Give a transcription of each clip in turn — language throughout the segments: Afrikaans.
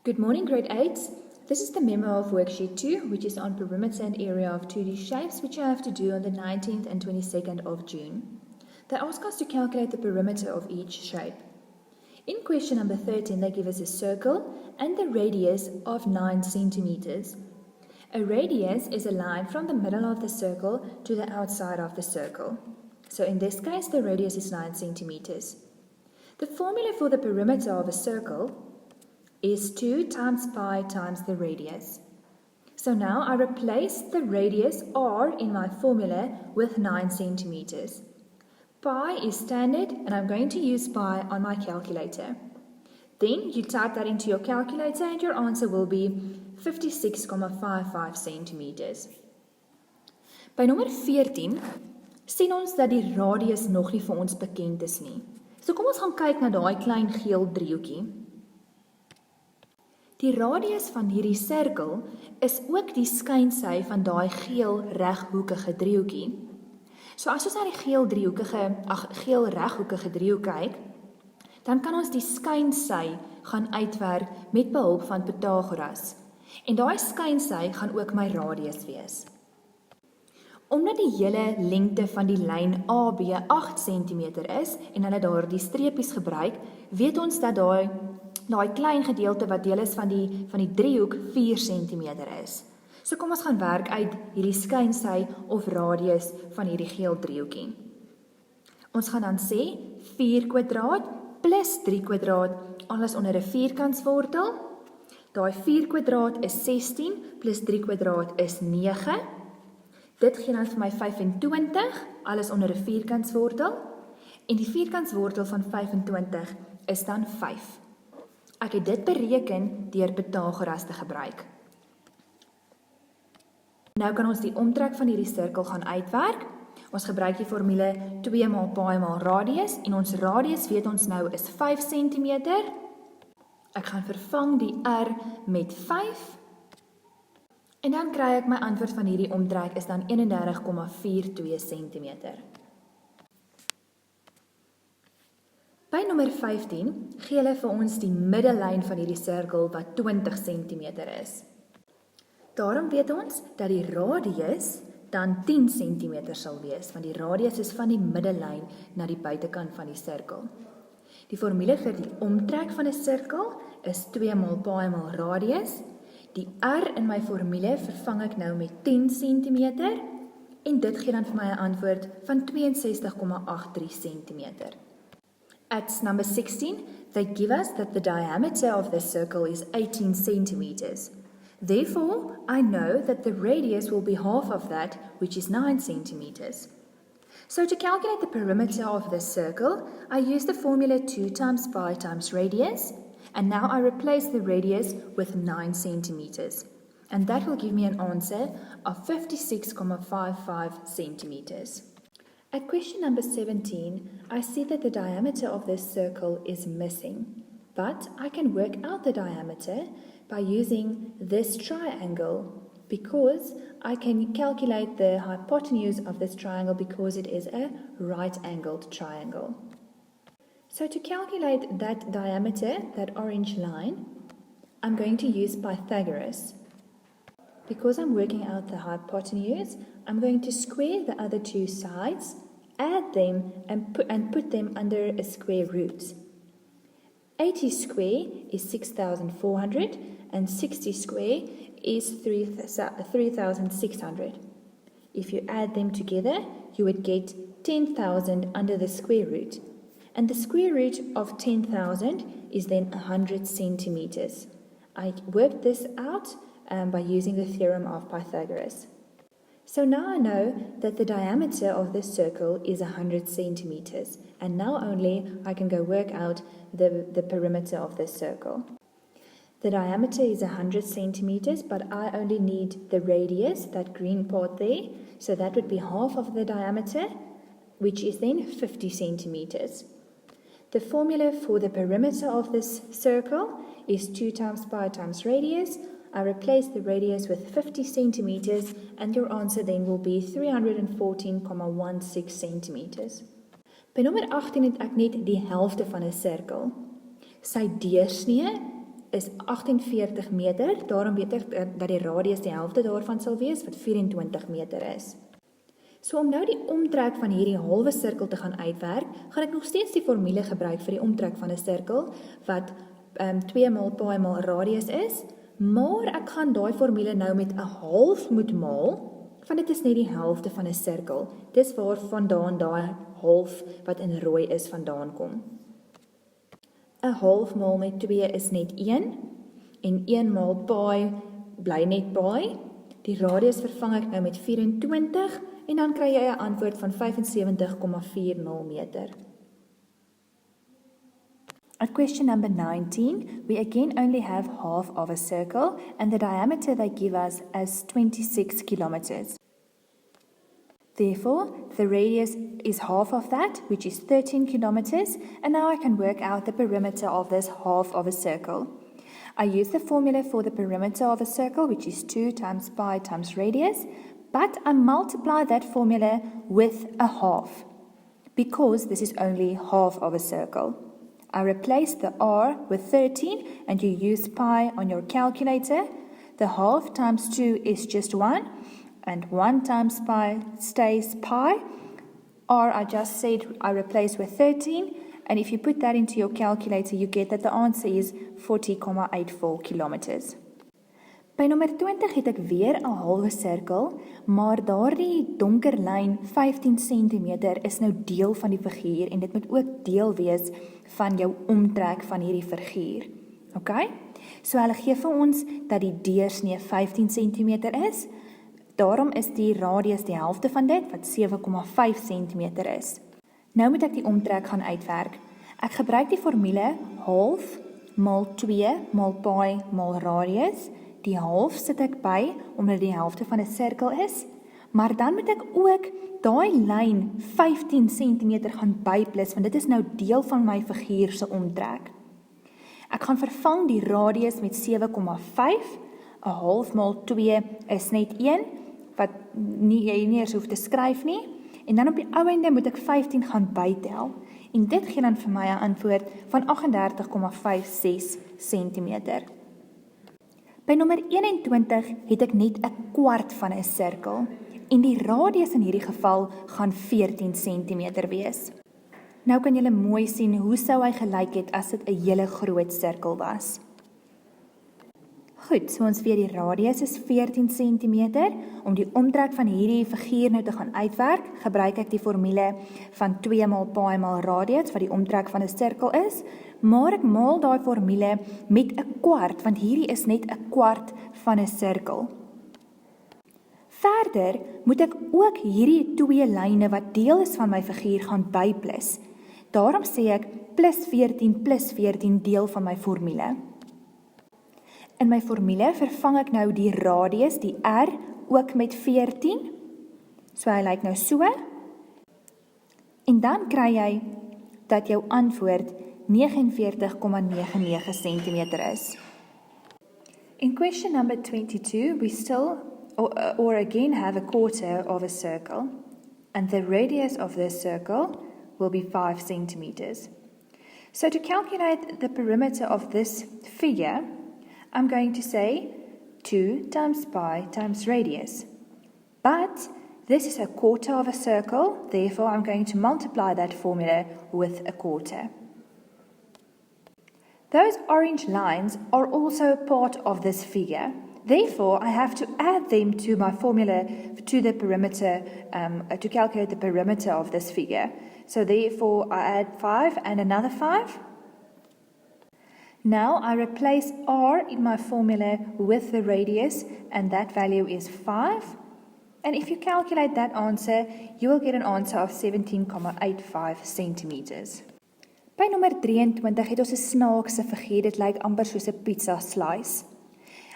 Good morning, grade 8. This is the memo of worksheet 2, which is on perimeter and area of 2D shapes, which I have to do on the 19th and 22nd of June. They ask us to calculate the perimeter of each shape. In question number 13, they give us a circle and the radius of 9 centimeters. A radius is a line from the middle of the circle to the outside of the circle. So in this case, the radius is 9 centimeters. The formula for the perimeter of a circle is 2 times pi times the radius. So now I replace the radius r in my formula with 9 centimeters. Pi is standard and I'm going to use pi on my calculator. Then you type that into your calculator and your answer will be 56,55 centimeters. By nommer 14 sien ons dat die radius nog nie vir ons bekend is nie. So kom ons gaan kyk na daai klein geel driehoekie. Die radius van hierdie sirkel is ook die skynsy van daai geel reghoekige driehoekie. So as ons na die geel reghoekige driehoek kyk, dan kan ons die skynsy gaan uitwerk met behulp van Pythagoras. En daai skynsy gaan ook my radius wees. Omdat die hele lengte van die lyn AB 8 cm is en hulle daar die streepies gebruik, weet ons dat daai klein gedeelte wat deel is van die driehoek 4 cm is. So kom ons gaan werk uit hierdie skynsy of radius van hierdie geel driehoekie. Ons gaan dan sê 4 kwadraat plus 3 kwadraat alles onder 'n vierkantswortel. Daai 4 kwadraat is 16 plus 3 kwadraat is 9. Dit gee dan vir my 25 alles onder 'n vierkantswortel en die vierkantswortel van 25 is dan 5. Ek het dit bereken deur Pythagoras te gebruik. Nou kan ons die omtrek van hierdie sirkel gaan uitwerk. Ons gebruik die formule 2 maal pi maal radius en ons radius weet ons nou is 5 cm. Ek gaan vervang die r met 5 en dan kry ek my antwoord van hierdie omtrek is dan 31,42 cm. By nommer 15 gee hulle vir ons die middellyn van hierdie sirkel wat 20 cm is. Daarom weet ons dat die radius dan 10 cm sal wees, want die radius is van die middellyn na die buitekant van die sirkel. Die formule vir die omtrek van 'n sirkel is 2 maal pi maal radius. Die r in my formule vervang ek nou met 10 cm en dit gee dan vir my 'n antwoord van 62,83 cm. At number 16, they give us that the diameter of the circle is 18 centimeters. Therefore, I know that the radius will be half of that, which is 9 centimeters. So to calculate the perimeter of this circle, I use the formula 2 times pi times radius, and now I replace the radius with 9 centimeters. And that will give me an answer of 56,55 centimeters. At question number 17, I see that the diameter of this circle is missing, but I can work out the diameter by using this triangle because I can calculate the hypotenuse of this triangle because it is a right-angled triangle. So to calculate that diameter, that orange line, I'm going to use Pythagoras. Because I'm working out the hypotenuse, I'm going to square the other two sides, add them and put them under a square root. 80 square is 6,400 and 60 square is 3,600. If you add them together, you would get 10,000 under the square root. And the square root of 10,000 is then 100 centimeters. I worked this out by using the theorem of Pythagoras. So now I know that the diameter of this circle is 100 centimeters, and now only I can go work out the perimeter of this circle. The diameter is 100 centimeters, but I only need the radius, that green part there, so that would be half of the diameter, which is then 50 centimeters. The formula for the perimeter of this circle is 2 times pi times radius. I replace the radius with 50 centimeters and your answer then will be 314,16 centimeters. By nommer 18 het ek net die helfte van 'n sirkel. Sy deursnee is 48 meter, daarom weet ek dat die radius die helfte daarvan sal wees, wat 24 meter is. So om nou die omtrek van hierdie halwe sirkel te gaan uitwerk, gaan ek nog steeds die formule gebruik vir die omtrek van 'n sirkel, wat 2 maal pi maal radius is, maar ek gaan daai formule nou met 'n half moet maal, want dit is net die helfte van 'n sirkel. Dis waar vandaan daai half wat in rooi is vandaan kom. 'n half maal met 2 is net 1, en 1 maal pi bly net pi. Die radius vervang ek nou met 24, en dan kry jy 'n antwoord van 75,40 meter. At question number 19, we again only have half of a circle, and the diameter they give us as 26 kilometers. Therefore, the radius is half of that, which is 13 kilometers, and now I can work out the perimeter of this half of a circle. I use the formula for the perimeter of a circle, which is 2 times pi times radius, but I multiply that formula with a half, because this is only half of a circle. I replace the r with 13, and you use pi on your calculator. The half times 2 is just 1, and 1 times pi stays pi. R, I just said I replace with 13, and if you put that into your calculator, you get that the answer is 40,84 kilometers. By nommer 20 het ek weer 'n halwe sirkel, maar daardie donker lyn 15 cm is nou deel van die figuur, en dit moet ook deel wees van jou omtrek van hierdie figuur. OK? So hulle gee vir ons dat die deursnee 15 cm is, daarom is die radius die helfte van dit, wat 7,5 cm is. Nou moet ek die omtrek gaan uitwerk. Ek gebruik die formule half maal 2 maal pi maal radius. Die half sit ek by, omdat die helfte van 'n sirkel is, maar dan moet ek ook daai lyn 15 cm gaan byplus, want dit is nou deel van my figuur se omtrek. Ek gaan vervang die radius met 7,5, 'n half maal 2 is net 1, wat jy nie eers hoef te skryf nie, en dan op die ou einde moet ek 15 gaan bytel, en dit gee dan vir my 'n antwoord van 38,56 cm. By nommer 21 het ek net 'n kwart van 'n sirkel, en die radius in hierdie geval gaan 14 cm wees. Nou kan julle mooi sien hoe sou hy gelyk het as dit 'n hele groot sirkel was. Goed, so ons weet die radius is 14 cm. Om die omtrek van hierdie figuur nou te gaan uitwerk, gebruik ek die formule van 2 maal pi maal radius, wat die omtrek van 'n sirkel is, maar ek maal daai formule met 'n kwart, want hierdie is net 'n kwart van 'n sirkel. Verder moet ek ook hierdie twee lyne wat deel is van my figuur gaan byplus. Daarom sê ek plus 14 deel van my formule. In my formule vervang ek nou die radius, die r, ook met 14. So hy lyk nou so. En dan kry jy dat jou antwoord 49,99 cm is. In question number 22, we still or again have a quarter of a circle, and the radius of this circle will be 5 centimeters. So to calculate the perimeter of this figure, I'm going to say 2 times pi times radius. But this is a quarter of a circle, therefore I'm going to multiply that formula with a quarter. Those orange lines are also part of this figure. Therefore, I have to add them to my formula to the perimeter, to calculate the perimeter of this figure. So therefore, I add 5 and another 5. Now I replace r in my formula with the radius, and that value is 5. And if you calculate that answer, you will get an answer of 17,85 centimeters. By nommer 23 het ons 'n snaakse figuur, dit lyk amper soos 'n pizza slice.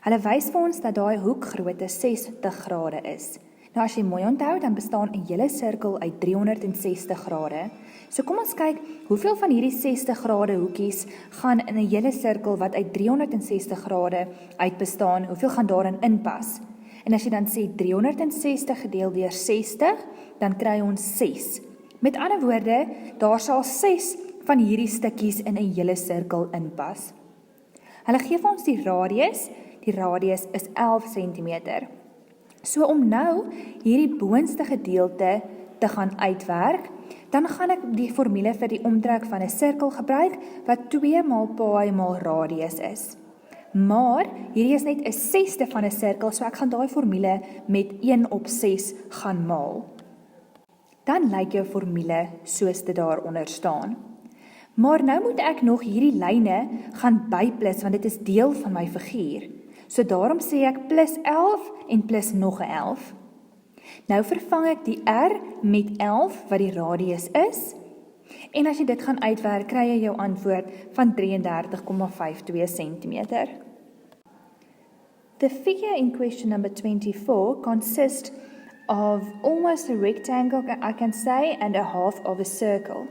Hulle wys vir ons dat daai hoekgrootte 60 grade is. Nou as jy mooi onthou, dan bestaan 'n hele sirkel uit 360 grade. So kom ons kyk, hoeveel van hierdie 60 grade hoekies gaan in 'n hele sirkel wat uit 360 grade uit bestaan, hoeveel gaan daarin inpas? En as jy dan sê 360 gedeel deur 60, dan kry ons 6. Met ander woorde, daar sal 6 van hierdie stukkies in 'n hele sirkel inpas. Hulle gee vir ons die radius is 11 cm. So om nou hierdie boonste gedeelte te gaan uitwerk, dan gaan ek die formule vir die omtrek van 'n sirkel gebruik, wat 2 maal paai maal radius is. Maar, hierdie is net 'n 6ste van 'n sirkel, so ek gaan daai formule met 1/6 gaan maal. Dan lyk jou formule soos dit daaronder staan. Maar nou moet ek nog hierdie lyne gaan byplus, want dit is deel van my figuur. So daarom sê ek plus 11 en plus nog 'n 11. Nou vervang ek die R met 11, wat die radius is, en as jy dit gaan uitwerk, kry jy jou antwoord van 33,52 cm. The figure in question number 24 consists of almost a rectangle, I can say, and a half of a circle.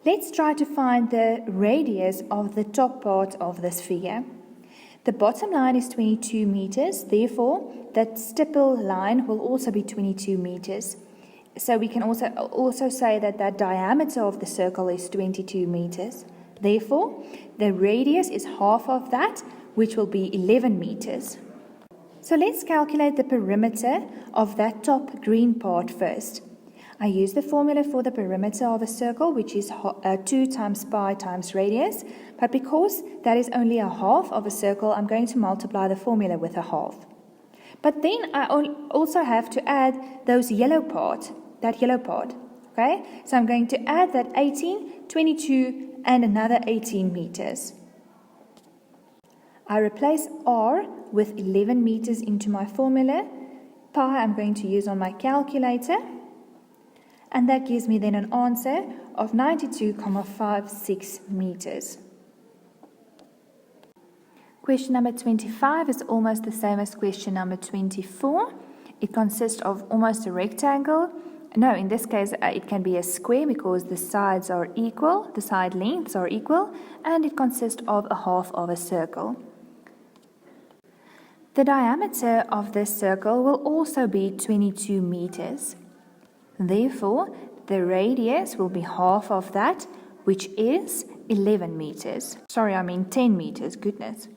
Let's try to find the radius of the top part of this figure. The bottom line is 22 meters, therefore that stipple line will also be 22 meters. So we can also say that the diameter of the circle is 22 meters. Therefore, the radius is half of that, which will be 11 meters. So let's calculate the perimeter of that top green part first. I use the formula for the perimeter of a circle, which is 2 times pi times radius, but because that is only a half of a circle, I'm going to multiply the formula with a half. But then I also have to add that yellow part, okay? So I'm going to add that 18, 22, and another 18 meters. I replace R with 11 meters into my formula. Pi I'm going to use on my calculator. And that gives me then an answer of 92,56 meters. Question number 25 is almost the same as question number 24. It consists of almost a rectangle. No, in this case it can be a square because the sides are equal, the side lengths are equal, and it consists of a half of a circle. The diameter of this circle will also be 22 meters. Therefore, the radius will be half of that, which is 11 meters. Sorry, I mean 10 meters, goodness.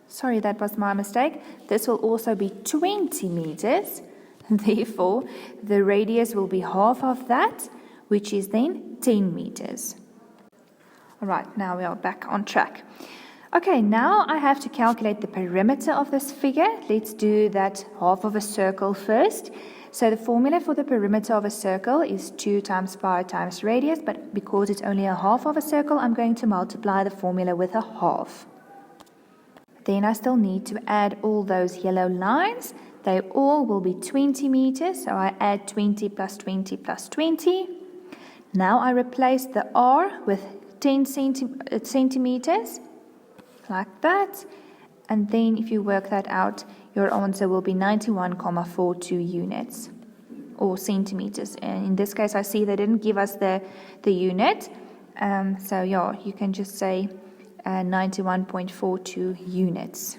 Sorry, that was my mistake. This will also be 20 meters. Therefore, the radius will be half of that, which is then 10 meters. All right, now we are back on track. Okay, now I have to calculate the perimeter of this figure. Let's do that half of a circle first. So the formula for the perimeter of a circle is 2 times pi times radius, but because it's only a half of a circle, I'm going to multiply the formula with a half. Then I still need to add all those yellow lines. They all will be 20 meters, so I add 20 plus 20 plus 20. Now I replace the R with 10 centimeters. Like that, and then if you work that out, your answer will be 91,42 units or centimeters. And in this case, I see they didn't give us the unit, so yeah, you can just say 91.42 units.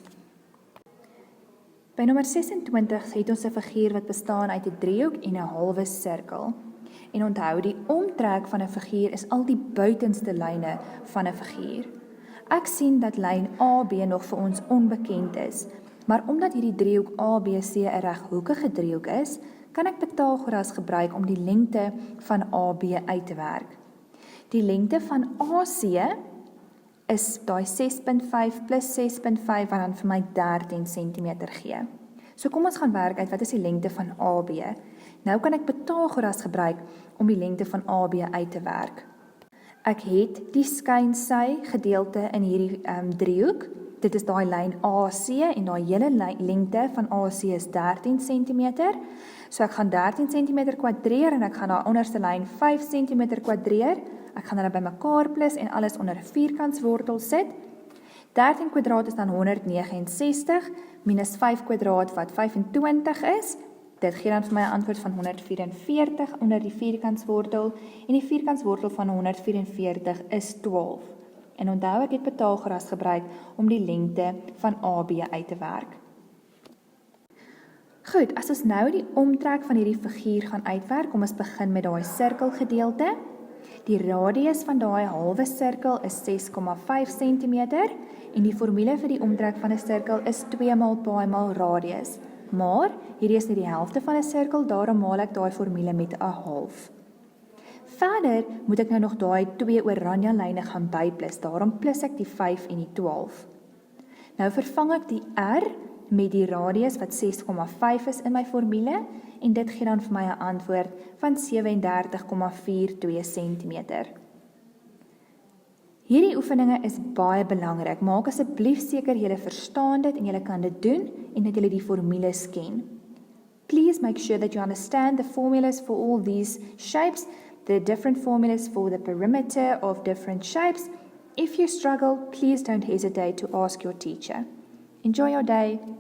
By nommer 26 het ons 'n figuur wat bestaan uit 'n driehoek en 'n halwe sirkel. En onthou, die omtrek van 'n figuur is al die buitenste lyne van 'n figuur. Ek sien dat lyn AB nog vir ons onbekend is, maar omdat hierdie driehoek ABC 'n reghoekige driehoek is, kan ek Pythagoras gebruik om die lengte van AB uit te werk. Die lengte van AC is daai 6.5 plus 6.5 wat dan vir my 13 cm gee. So kom ons gaan werk uit wat is die lengte van AB. Nou kan ek Pythagoras gebruik om die lengte van AB uit te werk. Ek het die skynsy gedeelte in hierdie driehoek. Dit is daai lyn AC en daai hele lengte van AC is 13 cm. So ek gaan 13 cm kwadreer en ek gaan daai onderste lyn 5 cm kwadreer. Ek gaan hulle bymekaar plus en alles onder 'n vierkantswortel sit. 13 kwadraat is dan 169 minus 5 kwadraat wat 25 is. Dit gee dan vir my 'n antwoord van 144 onder die vierkantswortel en die vierkantswortel van 144 is 12. En onthou ek het Pythagoras gebruik om die lengte van AB uit te werk. Goed, as ons nou die omtrek van hierdie figuur gaan uitwerk, kom ons begin met daai sirkelgedeelte. Die radius van daai halwe sirkel is 6,5 cm en die formule vir die omtrek van 'n sirkel is 2 maal paai maal radius. Maar hierdie is net die helfte van 'n sirkel, daarom maal ek daai formule met 'n half. Verder moet ek nou nog daai 2 oranje lyne gaan byplus, daarom plus ek die 5 en die 12. Nou vervang ek die R met die radius wat 6,5 is in my formule en dit gee dan vir my 'n antwoord van 37,42 cm. Hierdie oefeninge is baie belangrik. Maak asseblief seker julle verstaan dit en julle kan dit doen en dat julle die formules ken. Please make sure that you understand the formulas for all these shapes, the different formulas for the perimeter of different shapes. If you struggle, please don't hesitate to ask your teacher. Enjoy your day.